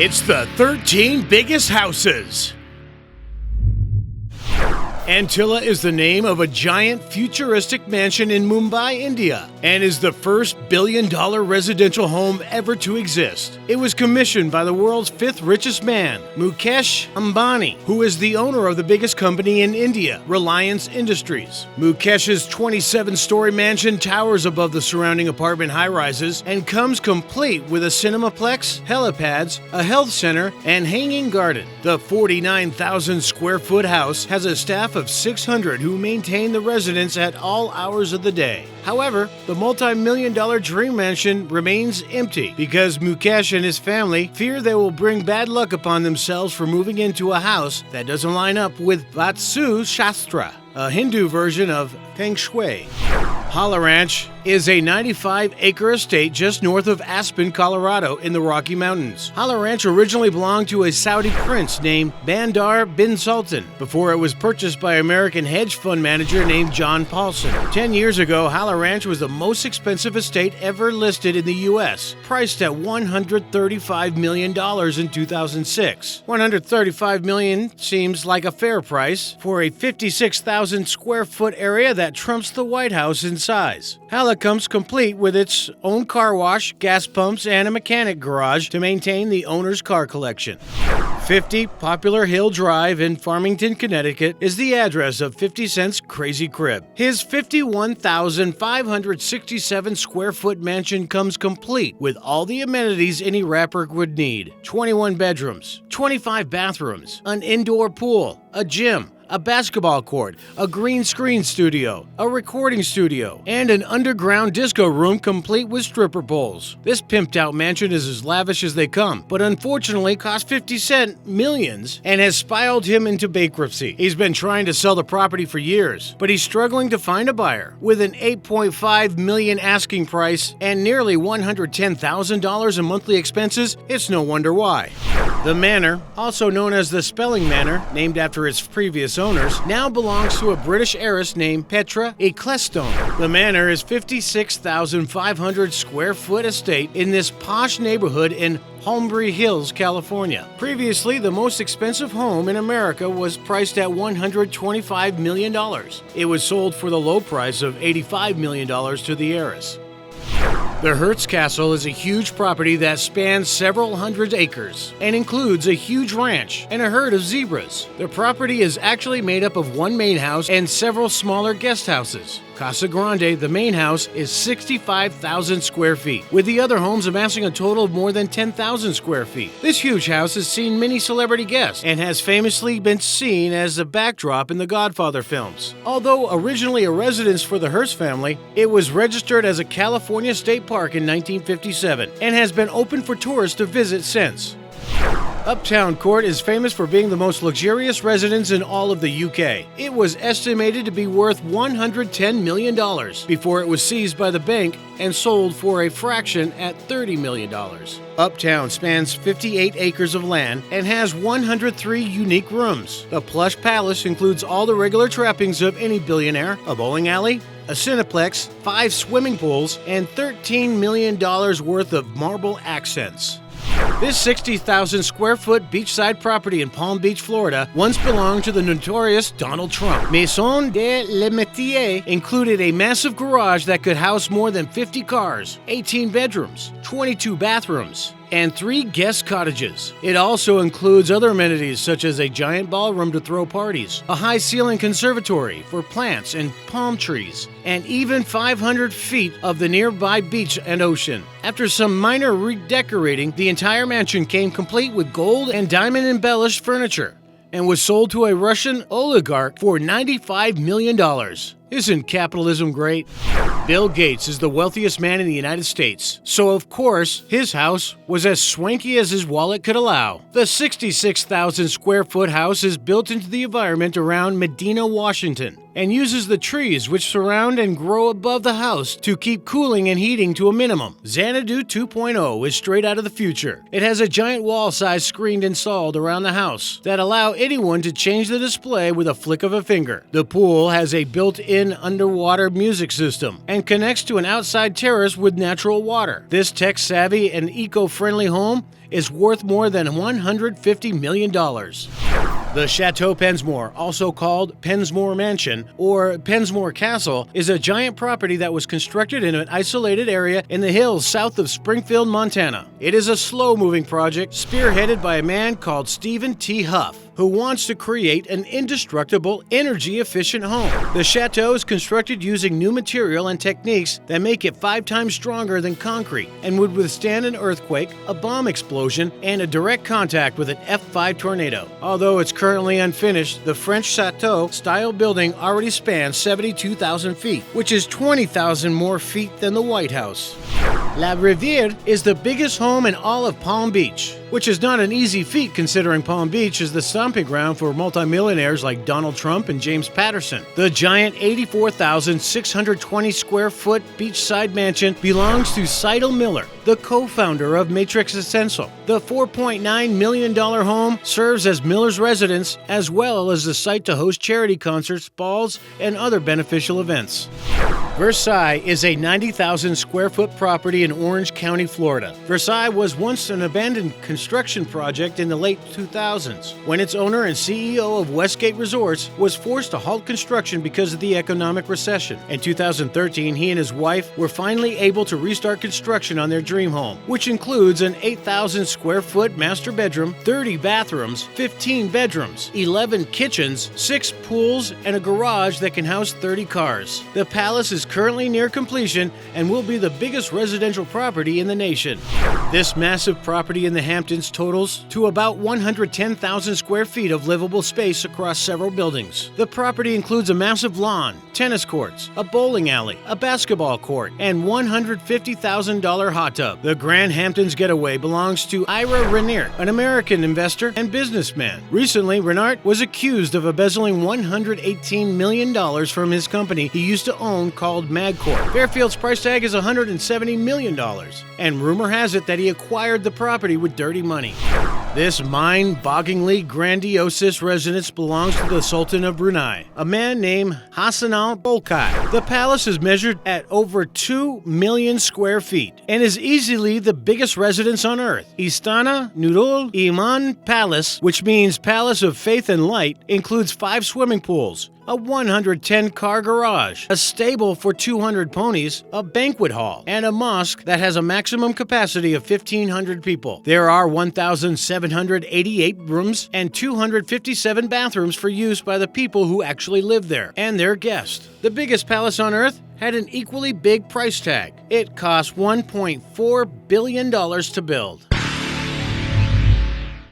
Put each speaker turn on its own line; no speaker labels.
It's the 13 biggest houses. Antilla is the name of a giant futuristic mansion in Mumbai, India, and is the first billion-dollar residential home ever to exist. It was commissioned by the world's fifth richest man, Mukesh Ambani, who is the owner of the biggest company in India, Reliance Industries. Mukesh's 27-story mansion towers above the surrounding apartment high-rises and comes complete with a cinemaplex, helipads, a health center, and hanging garden. The 49,000-square-foot house has a staff of 600 who maintain the residence at all hours of the day. However, the multi-million-dollar dream mansion remains empty because Mukesh and his family fear they will bring bad luck upon themselves for moving into a house that doesn't line up with Vastu Shastra, a Hindu version of Feng Shui. Hala Ranch is a 95-acre estate just north of Aspen, Colorado, in the Rocky Mountains. Hala Ranch originally belonged to a Saudi prince named Bandar bin Sultan before it was purchased by American hedge fund manager named John Paulson. 10 years ago, Hala Ranch was the most expensive estate ever listed in the U.S., priced at $135 million in 2006. $135 million seems like a fair price for a 56,000-square-foot area that trumps the White House in size. Hala comes complete with its own car wash, gas pumps, and a mechanic garage to maintain the owner's car collection. 50 Poplar Hill Drive in Farmington, Connecticut is the address of 50 Cent's Crazy Crib. His 51,567 square foot mansion comes complete with all the amenities any rapper would need. 21 bedrooms, 25 bathrooms, an indoor pool, a gym, a basketball court, a green screen studio, a recording studio, and an underground disco room complete with stripper poles. This pimped-out mansion is as lavish as they come, but unfortunately cost 50 Cent millions and has spiraled him into bankruptcy. He's been trying to sell the property for years, but he's struggling to find a buyer. With an $8.5 million asking price and nearly $110,000 in monthly expenses, it's no wonder why. The Manor, also known as the Spelling Manor, named after its previous owners, now belongs to a British heiress named Petra Ecclestone. The Manor is 56,500 square foot estate in this posh neighborhood in Holmby Hills, California. Previously, the most expensive home in America was priced at $125 million. It was sold for the low price of $85 million to the heiress. The Hertz Castle is a huge property that spans several hundred acres and includes a huge ranch and a herd of zebras. The property is actually made up of one main house and several smaller guest houses. Casa Grande, the main house, is 65,000 square feet, with the other homes amassing a total of more than 10,000 square feet. This huge house has seen many celebrity guests and has famously been seen as the backdrop in the Godfather films. Although originally a residence for the Hearst family, it was registered as a California state park in 1957 and has been open for tourists to visit since. Uptown Court is famous for being the most luxurious residence in all of the UK. It was estimated to be worth $110 million before it was seized by the bank and sold for a fraction at $30 million. Uptown spans 58 acres of land and has 103 unique rooms. The plush palace includes all the regular trappings of any billionaire: a bowling alley, a cineplex, 5 swimming pools, and $13 million worth of marble accents. This 60,000 square foot beachside property in Palm Beach, Florida, once belonged to the notorious Donald Trump. Maison de le Métier included a massive garage that could house more than 50 cars, 18 bedrooms, 22 bathrooms, and 3 guest cottages. It also includes other amenities such as a giant ballroom to throw parties, a high-ceiling conservatory for plants and palm trees, and even 500 feet of the nearby beach and ocean. After some minor redecorating, the entire mansion came complete with gold and diamond-embellished furniture and was sold to a Russian oligarch for $95 million. Isn't capitalism great? Bill Gates is the wealthiest man in the United States, so of course his house was as swanky as his wallet could allow. The 66,000 square foot house is built into the environment around Medina, Washington. and uses the trees which surround and grow above the house to keep cooling and heating to a minimum. Xanadu 2.0 is straight out of the future. It has a giant wall-sized screen installed around the house that allow anyone to change the display with a flick of a finger. The pool has a built-in underwater music system and connects to an outside terrace with natural water. This tech-savvy and eco-friendly home is worth more than $150 million. The Chateau Pensmore, also called Pensmore Mansion or Pensmore Castle, is a giant property that was constructed in an isolated area in the hills south of Springfield, Montana. It is a slow-moving project spearheaded by a man called Stephen T. Huff, who wants to create an indestructible, energy-efficient home. The chateau is constructed using new material and techniques that make it 5 times stronger than concrete and would withstand an earthquake, a bomb explosion, and a direct contact with an F5 tornado. Although it's currently unfinished, the French chateau-style building already spans 72,000 feet, which is 20,000 more feet than the White House. La Revere is the biggest home in all of Palm Beach, which is not an easy feat considering Palm Beach is the stomping ground for multimillionaires like Donald Trump and James Patterson. The giant 84,620 square foot beachside mansion belongs to Seidel Miller, the co-founder of Matrix Essential. The $4.9 million home serves as Miller's residence as well as the site to host charity concerts, balls, and other beneficial events. Versailles is a 90,000 square foot property in Orange County, Florida. Versailles was once an abandoned construction project in the late 2000s, when its owner and CEO of Westgate Resorts was forced to halt construction because of the economic recession. In 2013, he and his wife were finally able to restart construction on their dream home, which includes an 8,000 square foot master bedroom, 30 bathrooms, 15 bedrooms, 11 kitchens, 6 pools, and a garage that can house 30 cars. The palace is currently near completion and will be the biggest residential property in the nation. This massive property in the Hamptons totals to about 110,000 square feet of livable space across several buildings. The property includes a massive lawn, tennis courts, a bowling alley, a basketball court, and $150,000 hot tub. The Grand Hamptons Getaway belongs to Ira Renier, an American investor and businessman. Recently, Renard was accused of embezzling $118 million from his company he used to own called MagCorp. Fairfield's price tag is $170 million, and rumor has it that he acquired the property with dirty money. This mind-bogglingly grandiose residence belongs to the Sultan of Brunei, a man named Hassan al-Bolkiah. The palace is measured at over 2 million square feet and is easily the biggest residence on earth. Istana Nurul Iman Palace, which means Palace of Faith and Light, includes 5 swimming pools, a 110-car garage, a stable for 200 ponies, a banquet hall, and a mosque that has a maximum capacity of 1,500 people. There are 1,788 rooms and 257 bathrooms for use by the people who actually live there and their guests. The biggest palace on earth had an equally big price tag. It cost $1.4 billion to build.